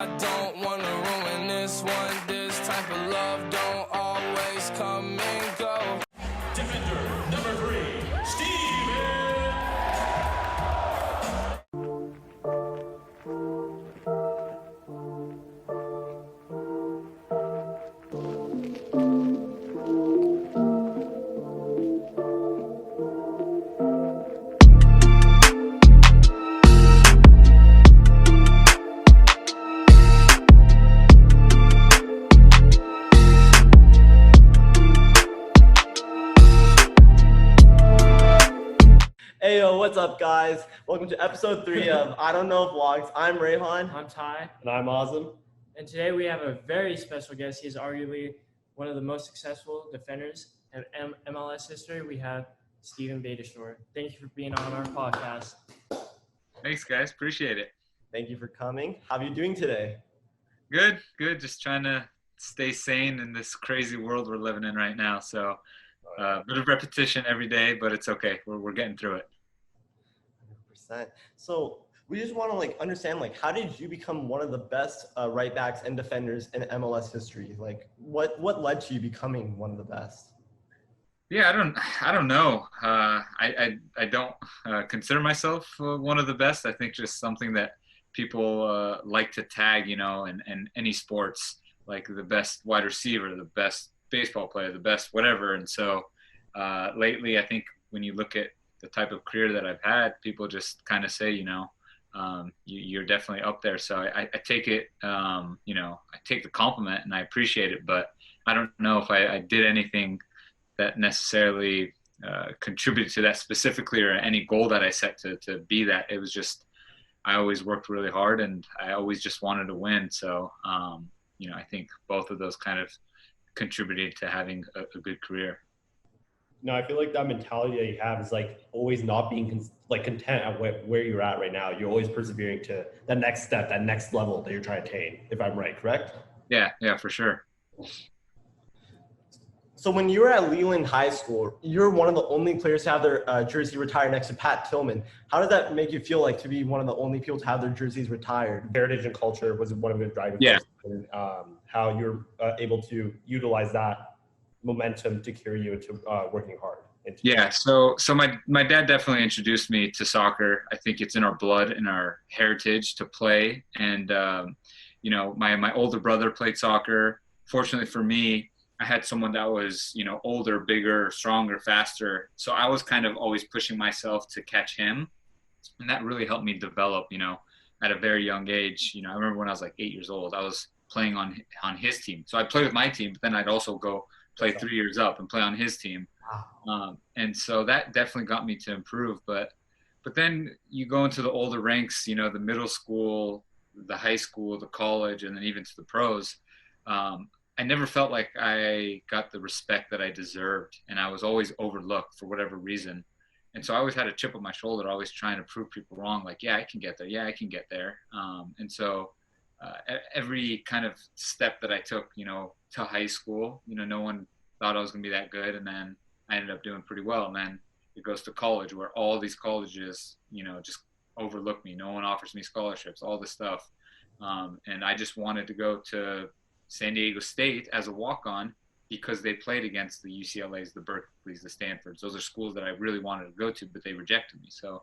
I don't wanna ruin this one. This type of love don't always come and go. Defender number 3, Steven. Hey yo, what's up guys? Welcome to episode 3 of I Don't Know Vlogs. I'm Rayhan. I'm Ty, And I'm Azam. and today we have a very special guest. He's arguably one of the most successful defenders in MLS history. We have Steven Beitashour. Thank you for being on our podcast. Thanks, guys. Appreciate it. Thank you for coming. How are you doing today? Good. Just trying to stay sane in this crazy world we're living in right now. So a bit of repetition every day, but it's okay. We're getting through it. 100%. So we just want to understand how did you become one of the best right backs and defenders in MLS history? What led to you becoming one of the best? Yeah, I don't know. I don't consider myself one of the best. I think just something that people like to tag, in any sports, like the best wide receiver, the best baseball player, the best whatever. And so lately, I think when you look at the type of career that I've had, people just kind of say, you're definitely up there. So I take it, I take the compliment and I appreciate it, but I don't know if I did anything that necessarily contributed to that specifically or any goal that I set to be that. It was just, I always worked really hard and I always just wanted to win. So, I think both of those kind of contributed to having a good career. No, I feel like that mentality that you have is always not being content at where you're at right now. You're always persevering to that next step, that next level that you're trying to attain, if I'm right, correct? Yeah, for sure. So when you were at Leland High School, you're one of the only players to have their jersey retired next to Pat Tillman. How did that make you feel to be one of the only people to have their jerseys retired? Heritage and culture was one of the driving Yeah. forces, and how you're able to utilize that momentum to carry you into working hard. Yeah, so my dad definitely introduced me to soccer. I think it's in our blood, in our heritage to play. And my older brother played soccer. Fortunately for me, I had someone that was, older, bigger, stronger, faster. So I was kind of always pushing myself to catch him. And that really helped me develop, at a very young age. I remember when I was 8 years old, I was playing on his team. So I'd play with my team, but then I'd also go play 3 years up and play on his team. And so that definitely got me to improve. But then you go into the older ranks, the middle school, the high school, the college, and then even to the pros. I never felt like I got the respect that I deserved, and I was always overlooked for whatever reason. And so I always had a chip on my shoulder, always trying to prove people wrong, yeah, I can get there. Yeah, I can get there. And so every kind of step that I took, to high school, no one thought I was going to be that good. And then I ended up doing pretty well. And then it goes to college, where all these colleges, just overlook me. No one offers me scholarships, all this stuff. And I just wanted to go to San Diego State as a walk-on because they played against the UCLAs, the Berkeleys, the Stanfords. Those are schools that I really wanted to go to, but they rejected me. So,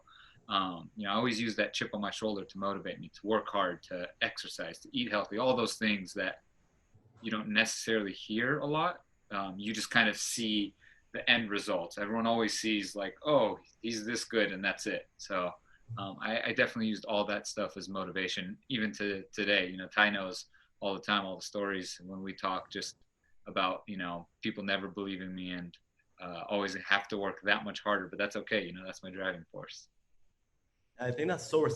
I always use that chip on my shoulder to motivate me to work hard, to exercise, to eat healthy, all those things that you don't necessarily hear a lot. You just kind of see the end results. Everyone always sees oh, he's this good and that's it. So I definitely used all that stuff as motivation, even to today. Ty knows all the time, all the stories when we talk just about, people never believing me and always have to work that much harder, but that's okay. That's my driving force. I think that's so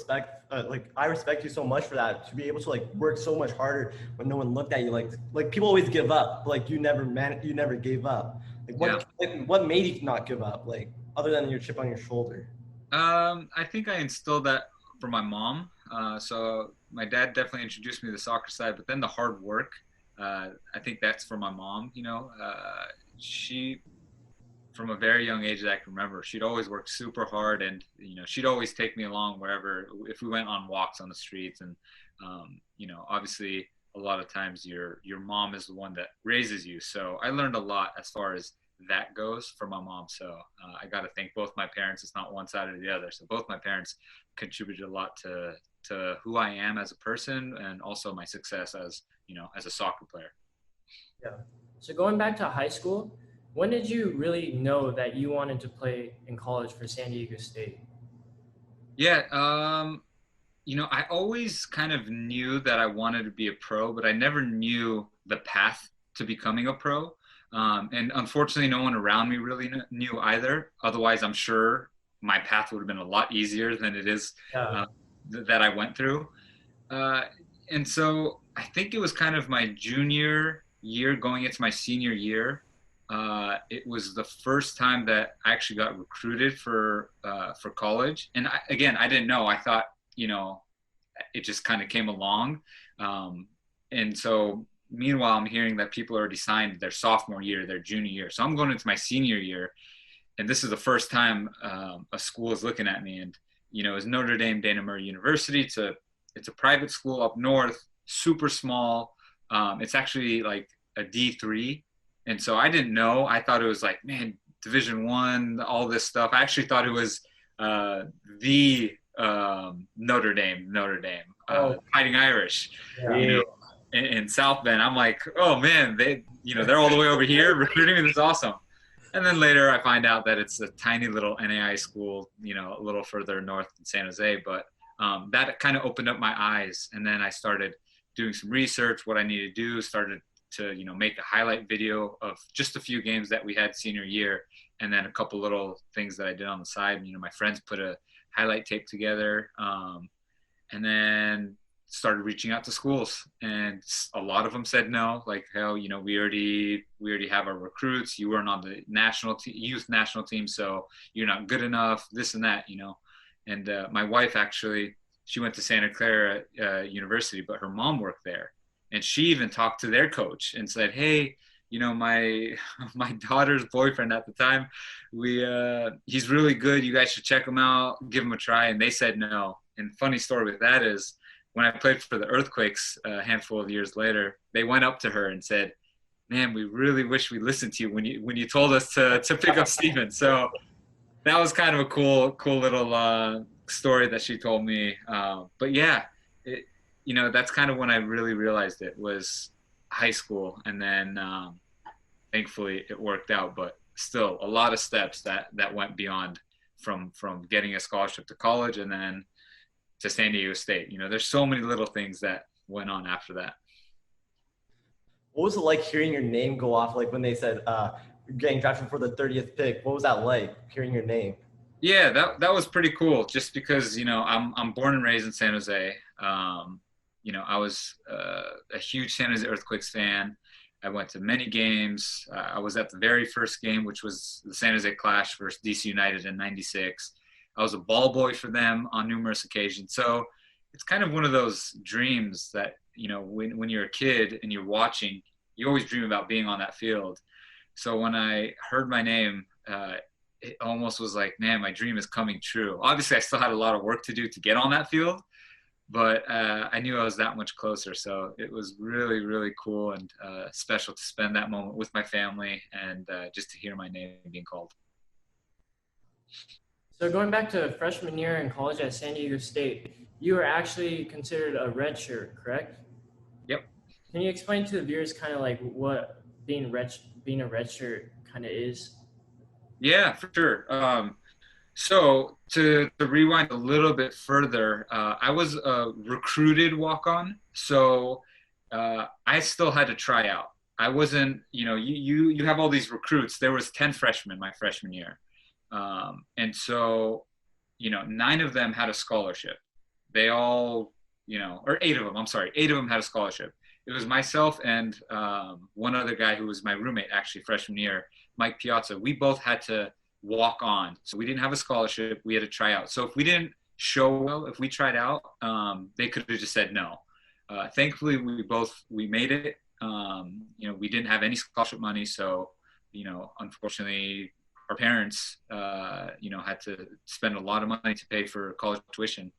I respect you so much for that, to be able to work so much harder when no one looked at you. People always give up, but you never gave up. What made you not give up, other than your chip on your shoulder? I think I instilled that from my mom. So my dad definitely introduced me to the soccer side, but then the hard work, I think that's from my mom. She, from a very young age that I can remember, she'd always work super hard, and she'd always take me along wherever, if we went on walks on the streets, and obviously a lot of times your mom is the one that raises you. So I learned a lot as far as that goes from my mom. So I got to thank both my parents. It's not one side or the other. So both my parents contributed a lot to who I am as a person, and also my success as a soccer player. Yeah. So going back to high school, when did you really know that you wanted to play in college for San Diego State? Yeah, I always kind of knew that I wanted to be a pro, but I never knew the path to becoming a pro. And unfortunately, no one around me really knew either. Otherwise, I'm sure my path would have been a lot easier than it is that I went through. And so I think it was kind of my junior year going into my senior year. It was the first time that I actually got recruited for college. And I didn't know. I thought, it just kind of came along. And so meanwhile, I'm hearing that people already signed their sophomore year, their junior year. So I'm going into my senior year, and this is the first time a school is looking at me. And, it's Notre Dame Dana Murray University. It's a private school up north, super small. It's actually like a D3. And so I didn't know. I thought it was like, man, Division I, all this stuff. I actually thought it was the Notre Dame, Fighting Irish, in South Bend. I'm like, oh man, they're all the way over here recruiting me. That's awesome. And then later I find out that it's a tiny little NAI school, a little further north in San Jose. But that kind of opened up my eyes. And then I started doing some research, what I needed to do, started to, make a highlight video of just a few games that we had senior year. And then a couple little things that I did on the side. My friends put a highlight tape together, and then started reaching out to schools, and a lot of them said no, like, hell, we already have our recruits. You weren't on the youth national team, so you're not good enough, this and that, And my wife, actually, she went to Santa Clara University, but her mom worked there, and she even talked to their coach and said, hey, my daughter's boyfriend at the time, he's really good. You guys should check him out, give him a try. And they said no. And funny story with that is, when I played for the Earthquakes a handful of years later, they went up to her and said, man, we really wish we listened to you when you told us to pick up Steven. So that was kind of a cool little story that she told me. But yeah, that's kind of when I really realized it was high school. And then thankfully it worked out, but still a lot of steps that went beyond from getting a scholarship to college and then to San Diego State. There's so many little things that went on after that. What was it like hearing your name go off, like when they said getting drafted for the 30th pick? What was that like, hearing your name? Yeah, that was pretty cool, just because I'm born and raised in San Jose. I was a huge San Jose Earthquakes fan. I went to many games. I was at the very first game, which was the San Jose Clash versus DC United in '96. I was a ball boy for them on numerous occasions. So it's kind of one of those dreams that, when you're a kid and you're watching, you always dream about being on that field. So when I heard my name, it almost was like, man, my dream is coming true. Obviously, I still had a lot of work to do to get on that field, but I knew I was that much closer. So it was really, really cool and special to spend that moment with my family and just to hear my name being called. So going back to freshman year in college at San Diego State, you were actually considered a redshirt, correct? Yep. Can you explain to the viewers kind of like what being a redshirt kind of is? Yeah, for sure. So to rewind a little bit further, I was a recruited walk-on, so I still had to try out. I wasn't, you have all these recruits. There was 10 freshmen my freshman year. And so, 9 of them had a scholarship. They all, or 8 of them, I'm sorry, 8 of them had a scholarship. It was myself and one other guy who was my roommate actually freshman year, Mike Piazza. We both had to walk on. So we didn't have a scholarship. We had to try out. So if we didn't show well, if we tried out, they could have just said no. Thankfully, we made it. We didn't have any scholarship money. So, unfortunately, our parents, had to spend a lot of money to pay for college tuition.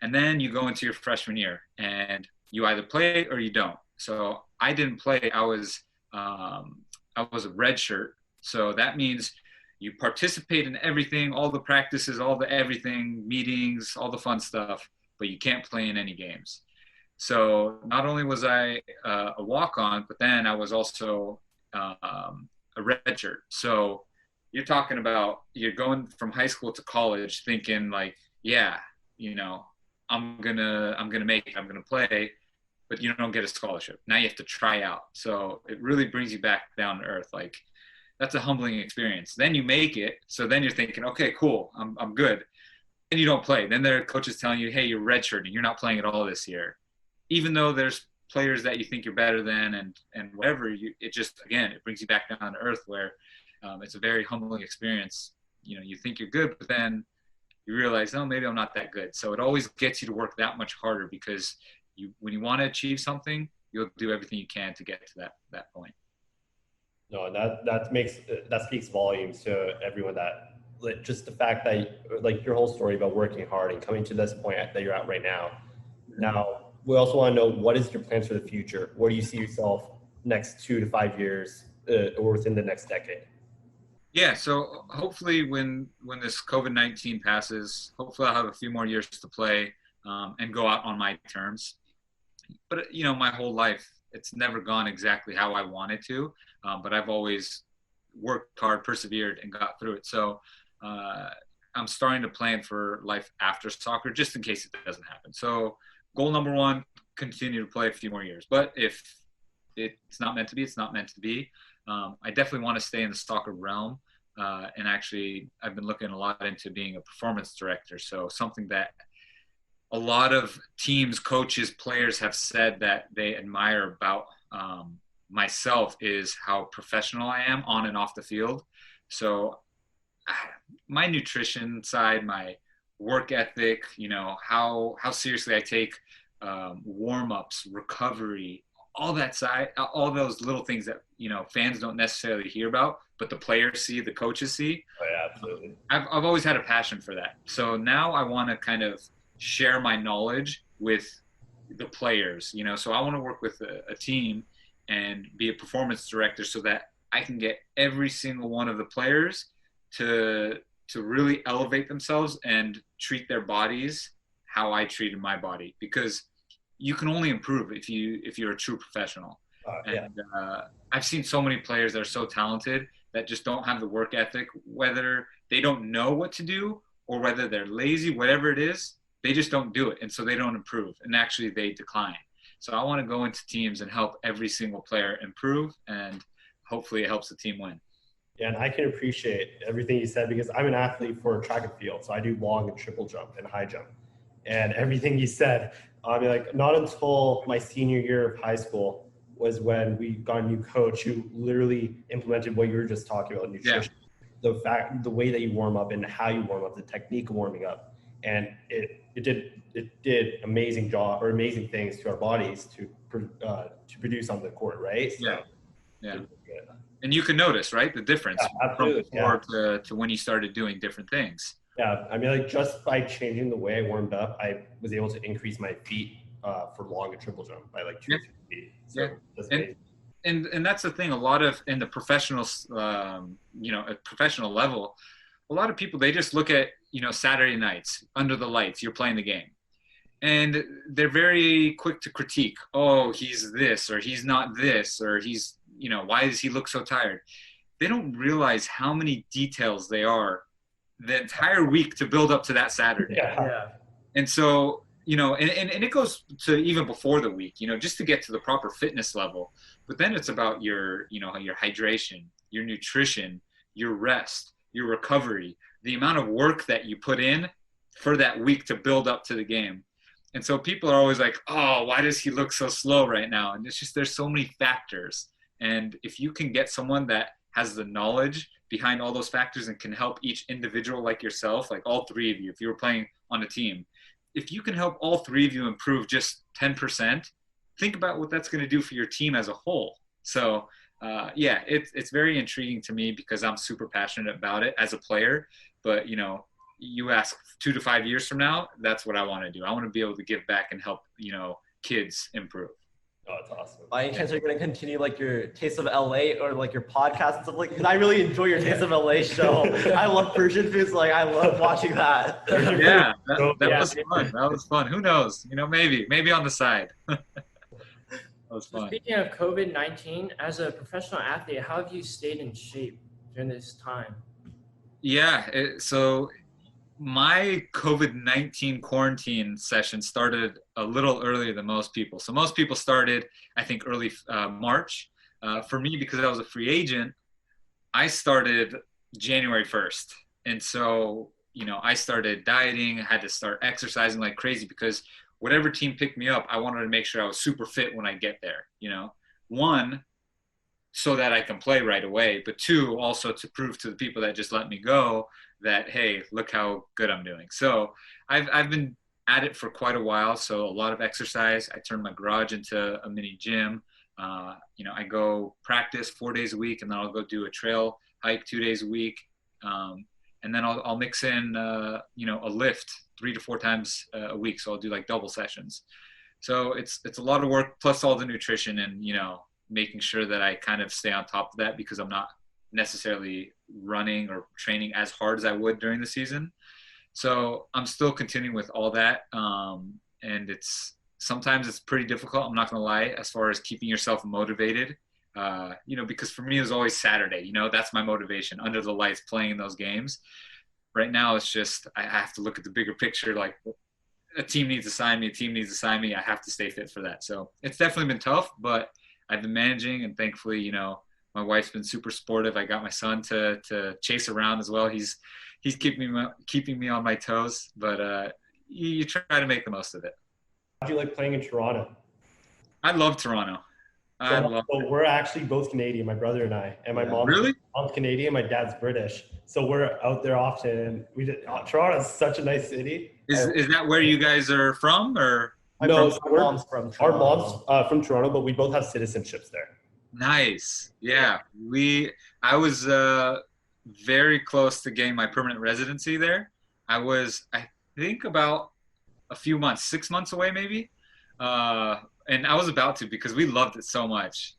And then you go into your freshman year, and You either play or you don't. So I didn't play. I was a red shirt. So that means you participate in everything, all the practices, all the everything, meetings, all the fun stuff, but you can't play in any games. So not only was I a walk-on, but then I was also a red shirt. So you're talking about you're going from high school to college thinking like, yeah, I'm gonna make it, I'm gonna play, but you don't get a scholarship. Now you have to try out. So it really brings you back down to earth. Like, that's a humbling experience. Then you make it. So then you're thinking, okay, cool, I'm good. And you don't play. Then their coach is telling you, hey, you're redshirting. You're not playing at all this year. Even though there's players that you think you're better than and whatever, it just, again, it brings you back down to earth where it's a very humbling experience. You think you're good, but then you realize, oh, maybe I'm not that good. So it always gets you to work that much harder because when you want to achieve something, you'll do everything you can to get to that point. No, that speaks volumes to everyone, that just the fact that, like, your whole story about working hard and coming to this point that you're at right now. Now, we also want to know, what is your plans for the future? Where do you see yourself next 2 to 5 years or within the next decade? Yeah, so hopefully when this COVID-19 passes, hopefully I'll have a few more years to play and go out on my terms. But, my whole life, it's never gone exactly how I wanted to, but I've always worked hard, persevered, and got through it. So I'm starting to plan for life after soccer, just in case it doesn't happen. So goal number 1, continue to play a few more years. But if it's not meant to be, it's not meant to be. I definitely want to stay in the soccer realm. And actually, I've been looking a lot into being a performance director. So something that a lot of teams, coaches, players have said that they admire about myself is how professional I am on and off the field. So my nutrition side, my work ethic, how seriously I take warm-ups, recovery, all that side, all those little things that, fans don't necessarily hear about, but the players see, the coaches see. Oh, yeah, absolutely. I've always had a passion for that. So now I want to kind of share my knowledge with the players, so I want to work with a team and be a performance director so that I can get every single one of the players to really elevate themselves and treat their bodies how I treated my body, because you can only improve if you're a true professional. Yeah. And I've seen so many players that are so talented that just don't have the work ethic, whether they don't know what to do or whether they're lazy, whatever it is, they just don't do it. And so they don't improve, and actually they decline. So I want to go into teams and help every single player improve, and hopefully it helps the team win. Yeah, and I can appreciate everything you said, because I'm an athlete for track and field. So I do long and triple jump and high jump. And everything you said, not until my senior year of high school was when we got a new coach who literally implemented what you were just talking about, nutrition. Yeah. The way that you warm up and how you warm up, the technique of warming up. And it did amazing things to our bodies to produce on the court, right? So, yeah. And you can notice, right, the difference from before to when you started doing different things. Yeah, just by changing the way I warmed up, I was able to increase my feet for long and triple jump by like 2 or 3 feet. So that's amazing. And that's the thing. A lot of in the professional, at professional level, a lot of people, they just look at Saturday nights under the lights, you're playing the game, and they're very quick to critique. Oh, he's this, or he's not this, or he's why does he look so tired? They don't realize how many details they are the entire week to build up to that Saturday. Yeah. And so, and it goes to even before the week, just to get to the proper fitness level. But then it's about your hydration, your nutrition, your rest, your recovery, the amount of work that you put in for that week to build up to the game. And so people are always like, oh, why does he look so slow right now? And it's just, there's so many factors. And if you can get someone that has the knowledge behind all those factors and can help each individual like yourself, like all 3 of you, if you were playing on a team, if you can help all 3 of you improve just 10%, think about what that's going to do for your team as a whole. So it's very intriguing to me because I'm super passionate about it as a player. But, you ask 2 to 5 years from now, that's what I want to do. I want to be able to give back and help, kids improve. Oh, it's awesome. By any chance, are you going to continue like your Taste of LA or like your podcast and stuff like? Because I really enjoy your Taste of LA show. I love Persian food, so like I love watching that. Yeah, that Yeah. was fun. That was fun. Who knows? You know, maybe on the side. That was So fun. speaking of COVID-19, as a professional athlete, how have you stayed in shape during this time? Yeah, so my COVID-19 quarantine session started a little earlier than most people. So most people started, I think, early March. For me, because I was a free agent, I started January 1st. And so, you know, I started dieting, I had to start exercising like crazy because whatever team picked me up, I wanted to make sure I was super fit when I get there, you know. One, so that I can play right away, but two, also to prove to the people that just let me go that, hey, look how good I'm doing. So I've been at it for quite a while. So a lot of exercise. I turned my garage into a mini gym. You know, I go practice 4 days a week, and then I'll go do a trail hike 2 days a week. And then I'll mix in, you know, a lift 3 to 4 times a week. So I'll do like double sessions. So it's a lot of work, plus all the nutrition and, you know, making sure that I kind of stay on top of that because I'm not necessarily running or training as hard as I would during the season. So I'm still continuing with all that. And sometimes it's pretty difficult, I'm not going to lie, as far as keeping yourself motivated. You know, because for me, it was always Saturday, you know, that's my motivation, under the lights, playing in those games. Right now, it's just, I have to look at the bigger picture, like a team needs to sign me, I have to stay fit for that. So it's definitely been tough, but I've been managing, and thankfully, you know, my wife's been super supportive. I got my son to chase around as well. He's keeping me on my toes, but you try to make the most of it. How do you like playing in Toronto? I love Toronto. So we're actually both Canadian, my brother and I, and my mom's Canadian, my dad's British. So we're out there often. Toronto is such a nice city. Is that where you guys are from, or? No, Our mom's from Toronto. Our mom's from Toronto, but we both have citizenships there. Nice. Yeah. I was very close to getting my permanent residency there. I think about a few months, 6 months away maybe. And I was about to, because we loved it so much.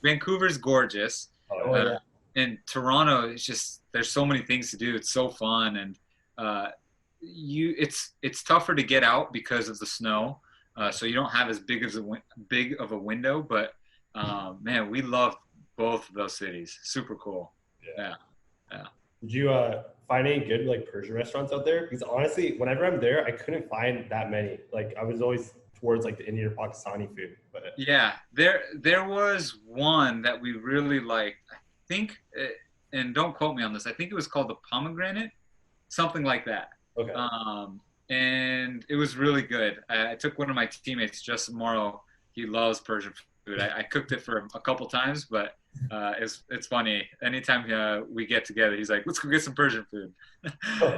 Vancouver's gorgeous. Yeah. And Toronto, it's just, there's so many things to do. It's so fun. And it's tougher to get out because of the snow. So you don't have as big of a window, but man, we love both of those cities. Super cool. Yeah. Did you find any good like Persian restaurants out there? Because honestly, whenever I'm there, I couldn't find that many. Like I was always towards like the Indian or Pakistani food. But yeah, there was one that we really liked. I think, and don't quote me on this, I think it was called the Pomegranate, something like that. Okay. And it was really good. I took one of my teammates, Justin Morrow. He loves Persian food. I cooked it for a couple times, but it's funny. Anytime we get together, he's like, "Let's go get some Persian food." Before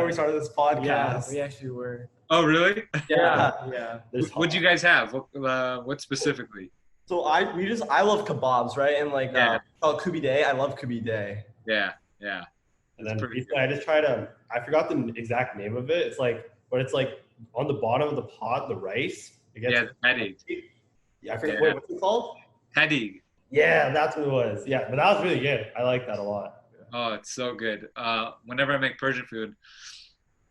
we started this podcast. Yeah, we actually were. Oh, really? Yeah. What'd you guys have? What specifically? So I love kebabs, right? And like kubi day. I love kubi day. Yeah. And then recently I just tried I forgot the exact name of it. It's like on the bottom of the pot, the rice. Tadig. Yeah, I forget what's it called? Tadig. Yeah, that's what it was. Yeah, but that was really good. I like that a lot. Oh, it's so good. Whenever I make Persian food,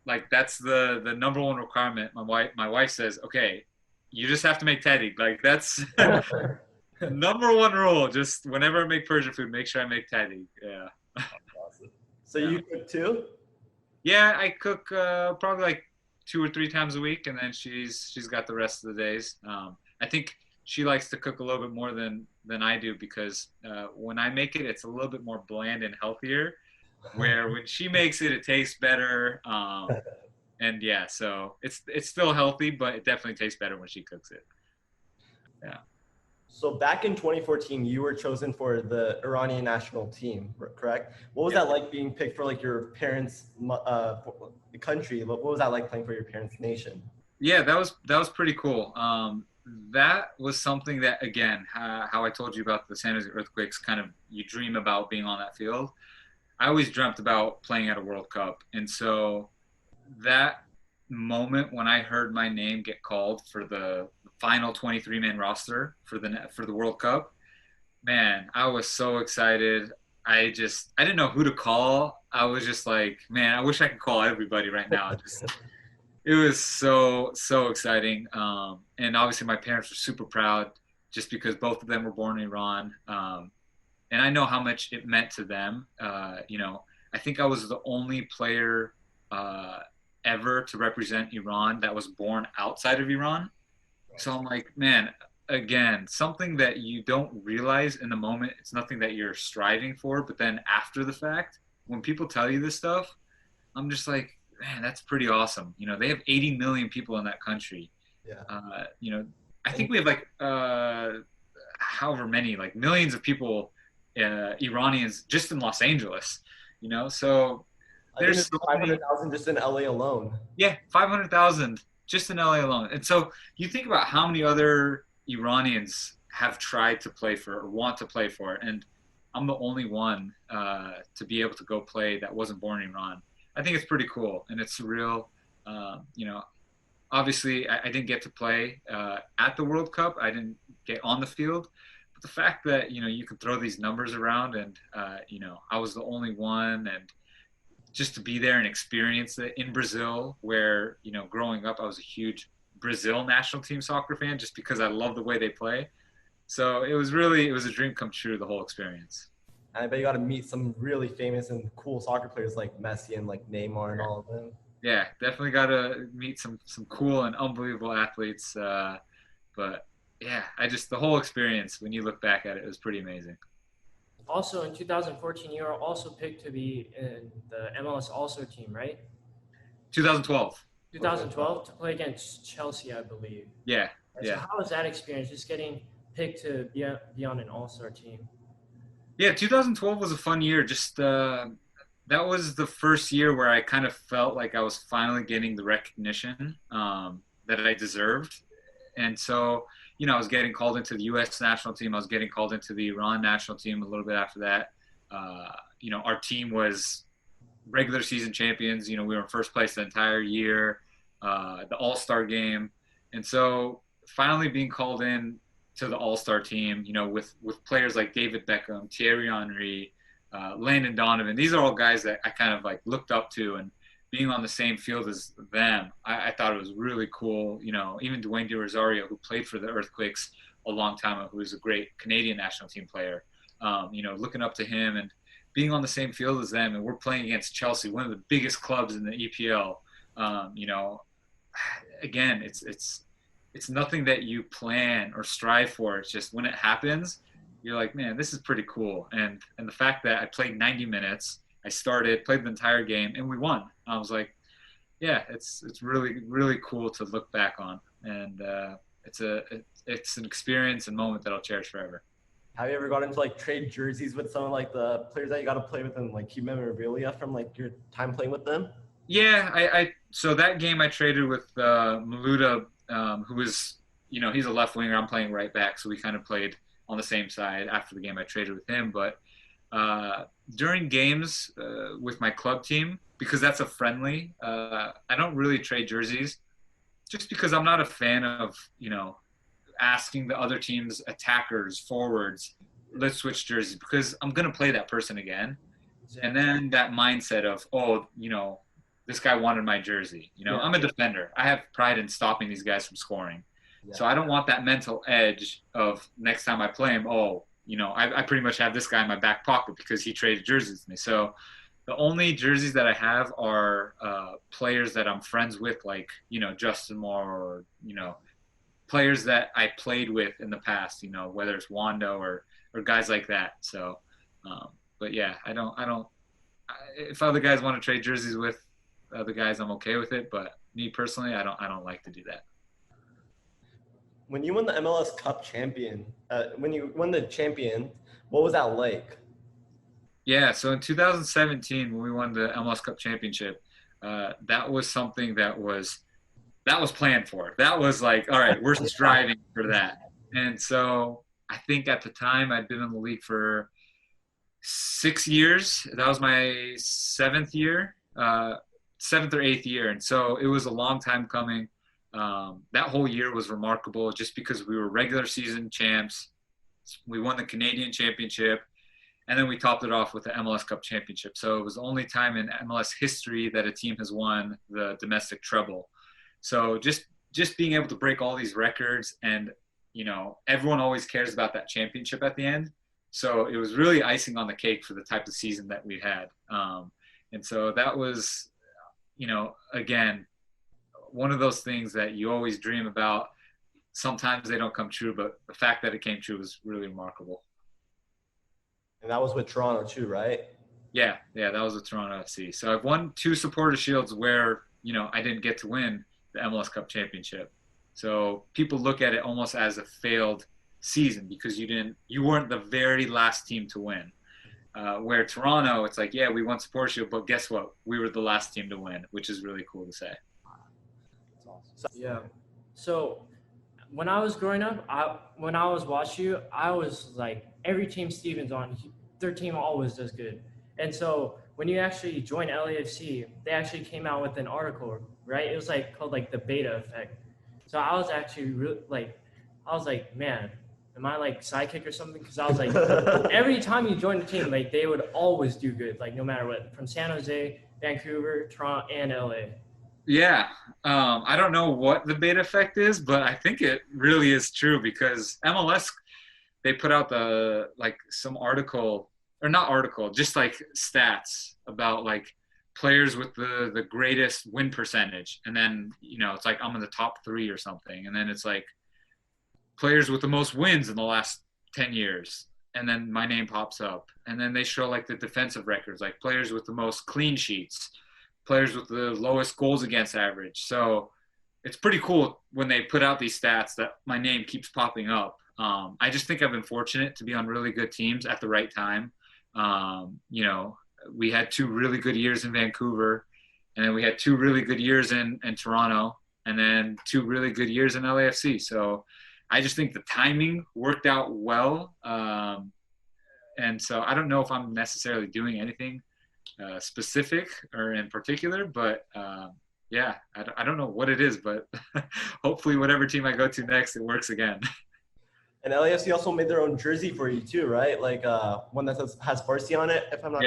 like that's the number one requirement. My wife says, okay, you just have to make tadig. Like that's number one rule. Just whenever I make Persian food, make sure I make tadig. Yeah. Awesome. So you cook too? Yeah, I cook probably like 2 or 3 times a week, and then she's got the rest of the days. I think she likes to cook a little bit more than I do because when I make it, it's a little bit more bland and healthier. Where when she makes it, it tastes better. And yeah, so it's still healthy, but it definitely tastes better when she cooks it. Yeah. So back in 2014, you were chosen for the Iranian national team, correct? What was that like being picked for like your parents' country? What was that like playing for your parents' nation? Yeah, that was pretty cool. That was something that, again, how I told you about the San Jose Earthquakes, kind of you dream about being on that field. I always dreamt about playing at a World Cup. And so that moment when I heard my name get called for the final 23-man roster for the World Cup, man, I was so excited. I didn't know who to call. I was just like, man, I wish I could call everybody right now. It was so exciting. And obviously my parents were super proud just because both of them were born in Iran. And I know how much it meant to them. I think I was the only player ever to represent Iran that was born outside of Iran. So I'm like, man, again, something that you don't realize in the moment. It's nothing that you're striving for, but then after the fact, when people tell you this stuff, I'm just like, man, that's pretty awesome. They have 80 million people in that country. Yeah. I think we have like however many, like millions of people, Iranians just in Los Angeles. So there's 500,000 just in LA alone. Yeah, 500,000 just in LA alone. And so you think about how many other Iranians have tried to play for or want to play for it, and I'm the only one to be able to go play that wasn't born in Iran. I think it's pretty cool, and it's surreal. Obviously, I didn't get to play at the World Cup. I didn't get on the field. But the fact that, you could throw these numbers around and, I was the only one, and just to be there and experience it in Brazil where, growing up, I was a huge Brazil national team soccer fan just because I love the way they play. So it was a dream come true, the whole experience. And I bet you got to meet some really famous and cool soccer players like Messi and like Neymar and all of them. Yeah, definitely got to meet some cool and unbelievable athletes. But yeah, the whole experience, when you look back at it, was pretty amazing. Also, in 2014, you were also picked to be in the MLS AllStar team, right? 2012. 2012 to play against Chelsea, I believe. Yeah. So how was that experience, just getting picked to be on an All-Star team? Yeah, 2012 was a fun year. Just that was the first year where I kind of felt like I was finally getting the recognition that I deserved. And so, I was getting called into the U.S. national team. I was getting called into the Iran national team a little bit after that. Our team was regular season champions. We were in first place the entire year, the AllStar Game. And so finally being called in to the All-Star team, with players like David Beckham, Thierry Henry, Landon Donovan. These are all guys that I kind of like looked up to, and being on the same field as them, I thought it was really cool. Even Dwayne De Rosario, who played for the Earthquakes a long time ago, who was a great Canadian national team player, looking up to him and being on the same field as them. And we're playing against Chelsea, one of the biggest clubs in the EPL. Again, it's nothing that you plan or strive for. It's just when it happens, you're like, man, this is pretty cool. And the fact that I played 90 minutes, I played the entire game, and we won. I was like, yeah, it's really, really cool to look back on. And it's an experience and moment that I'll cherish forever. Have you ever got into like trade jerseys with some of like the players that you got to play with and like keep memorabilia from like your time playing with them? Yeah, so that game I traded with Maluda, who was, he's a left winger. I'm playing right back, so we kind of played on the same side. After the game, I traded with him. But during games with my club team, because that's a friendly, I don't really trade jerseys, just because I'm not a fan of, asking the other team's attackers, forwards, let's switch jerseys, because I'm going to play that person again. Exactly. And then that mindset of, this guy wanted my jersey. I'm a defender. I have pride in stopping these guys from scoring. Yeah. So I don't want that mental edge of next time I play him, I pretty much have this guy in my back pocket because he traded jerseys with me. So the only jerseys that I have are players that I'm friends with, like, Justin Moore, or, players that I played with in the past, whether it's Wando or guys like that. So, but yeah, I don't, if other guys want to trade jerseys with other guys, I'm okay with it. But me personally, I don't like to do that. When you won the MLS Cup Champion, when you won the champion, what was that like? Yeah, so in 2017, when we won the MLS Cup Championship, that was something that was planned for. That was like, all right, we're striving for that. And so I think at the time I'd been in the league for 6 years. That was my 7th year. 7th or 8th year. And so it was a long time coming. That whole year was remarkable just because we were regular season champs. We won the Canadian championship, and then we topped it off with the MLS Cup Championship. So it was the only time in MLS history that a team has won the domestic treble. So just being able to break all these records, and, you know, everyone always cares about that championship at the end. So it was really icing on the cake for the type of season that we had. And so that was, you know, again, one of those things that you always dream about. Sometimes they don't come true, but the fact that it came true was really remarkable. And that was with Toronto too, right? Yeah, that was with Toronto FC. So I've won 2 supporter shields where, you know, I didn't get to win the MLS Cup Championship. So people look at it almost as a failed season because you weren't the very last team to win. Where Toronto, it's like, yeah, we won supporter shield, but guess what? We were the last team to win, which is really cool to say. That's awesome. Yeah. So when I was growing up, when I was watching you, I was like, every team Steven's on, their team always does good. And so when you actually joined LAFC, they actually came out with an article, right? It was like called like the beta effect. So I was actually really like, man, am I like sidekick or something? Because I was like, every time you join the team, like they would always do good, like no matter what, from San Jose, Vancouver, Toronto, and LA. Yeah. I don't know what the beta effect is, but I think it really is true because MLS, they put out some article, or not article, just like stats about like players with the greatest win percentage. And then, you know, it's like I'm in the top 3 or something. And then it's like players with the most wins in the last 10 years. And then my name pops up. And then they show like the defensive records, like players with the most clean sheets, players with the lowest goals against average. So it's pretty cool when they put out these stats that my name keeps popping up. I just think I've been fortunate to be on really good teams at the right time. You know, we had 2 really good years in Vancouver, and then we had 2 really good years in Toronto, and then 2 really good years in LAFC. So I just think the timing worked out well. And so I don't know if I'm necessarily doing anything specific or in particular, but yeah, I don't know what it is, but hopefully whatever team I go to next, it works again. And LAFC also made their own jersey for you too, right? Like one that has Farsi on it, if I'm not.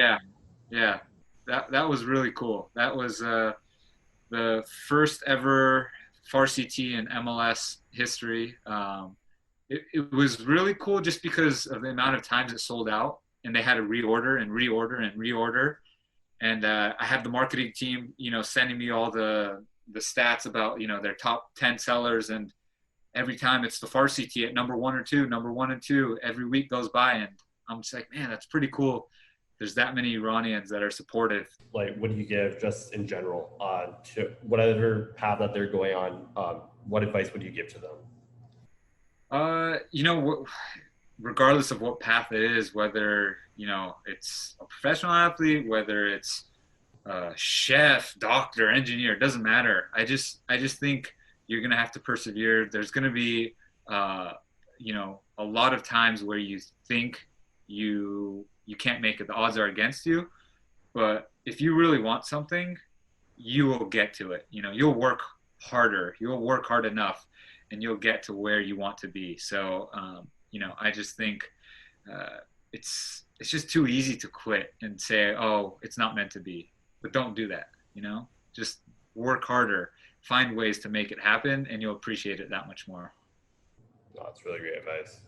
Yeah. That was really cool. That was the first ever Farsi tee in MLS history. It was really cool just because of the amount of times it sold out, and they had to reorder and reorder and reorder. And I had the marketing team, you know, sending me all the stats about, you know, their top 10 sellers, and every time it's the Farsi tee at number 1 or 2, number 1 and 2. Every week goes by, and I'm just like, man, that's pretty cool. There's that many Iranians that are supportive. Like, what do you give just in general to whatever path that they're going on? What advice would you give to them? You know, regardless of what path it is, whether, you know, it's a professional athlete, whether it's a chef, doctor, engineer, it doesn't matter. I just think you're going to have to persevere. There's going to be, you know, a lot of times where you think you can't make it. The odds are against you. But if you really want something, you will get to it. You know, you'll work harder. You'll work hard enough, and you'll get to where you want to be. So, you know, I just think it's just too easy to quit and say, oh, it's not meant to be. But don't do that, you know? Just work harder. Find ways to make it happen, and you'll appreciate it that much more. No, that's really great advice.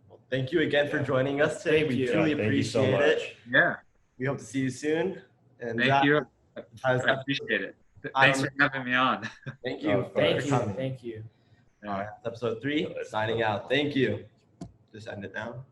Well, thank you again for joining us today. Thank We you. truly Yeah, thank you so appreciate much. it. Yeah. We hope to see you soon. And Thank you. I As- appreciate it. Thanks for having me on. Thank you. Of course. Thank for you. coming. Thank you. All right, episode 3, signing out. Thank you. Just end it now.